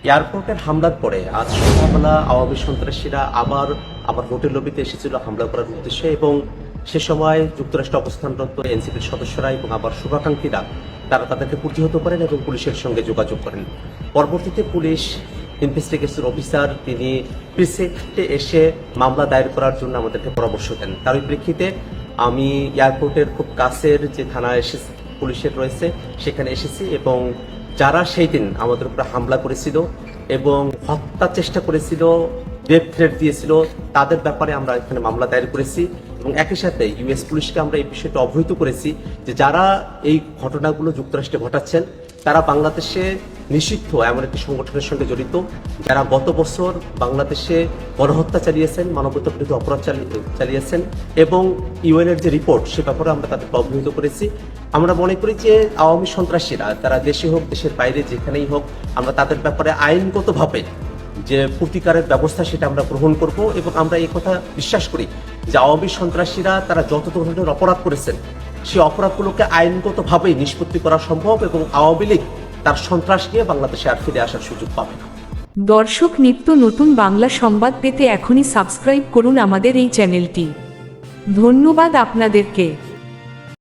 এয়ারপোর্টের হামলার পরে আজ সকালবেলা আওয়ামী সন্ত্রাসীরা আবার আমার হোটেল লবিতে এসেছিল হামলা করার উদ্দেশ্যে, এবং সে সময় যুক্তরাষ্ট্রে অবস্থানরত এনসিপির সদস্যরা এবং আবার শুভাকাঙ্ক্ষীরা তারা তাদেরকে প্রতিহত করেন এবং পুলিশের সঙ্গে যোগাযোগ করেন। পরবর্তীতে পুলিশ ইনভেস্টিগেশন অফিসার তিনি প্রিসেক্টে এসে মামলা দায়ের করার জন্য আমাদেরকে পরামর্শ দেন। তারই প্রেক্ষিতে আমি এয়ারপোর্টের খুব কাছের যে থানা পুলিশের রয়েছে সেখানে এসেছি, এবং যারা সেই দিন আমাদের উপরে হামলা করেছিল এবং হত্যার চেষ্টা করেছিল, রেপ থ্রেট দিয়েছিল, তাদের ব্যাপারে আমরা এখানে মামলা দায়ের করেছি। এবং একই সাথে ইউএস পুলিশকে আমরা এই বিষয়টা অবহিত করেছি যে যারা এই ঘটনাগুলো যুক্তরাষ্ট্রে ঘটাচ্ছেন তারা বাংলাদেশে নিষিদ্ধ এমন একটি সংগঠনের সঙ্গে জড়িত, যারা গত বছর বাংলাদেশে গণহত্যা চালিয়েছেন, মানবতা বিরোধী অপরাধ চালিয়েছেন, এবং ইউএনের যে রিপোর্ট সে ব্যাপারে আমরা তাদেরকে অবহিত করেছি। আমরা মনে করি যে আওয়ামী সন্ত্রাসীরা তারা দেশে হোক দেশের বাইরে যেখানেই হোক, আমরা তাদের ব্যাপারে আইনগতভাবে যে প্রতিকারের ব্যবস্থা সেটা আমরা গ্রহণ করব, এবং আমরা এই কথা বিশ্বাস করি যে আওয়ামী সন্ত্রাসীরা তারা যত ধরনের অপরাধ করেছেন সেই অপরাধগুলোকে আইনগতভাবেই নিষ্পত্তি করা সম্ভব, এবং আওয়ামী লীগ তার সন্ত্রাস নিয়ে বাংলাদেশে আর ফিরে আসার সুযোগ পাবে না। দর্শক, নিত্য নতুন বাংলা সংবাদ পেতে এখনই সাবস্ক্রাইব করুন আমাদের এই চ্যানেলটি। ধন্যবাদ আপনাদেরকে।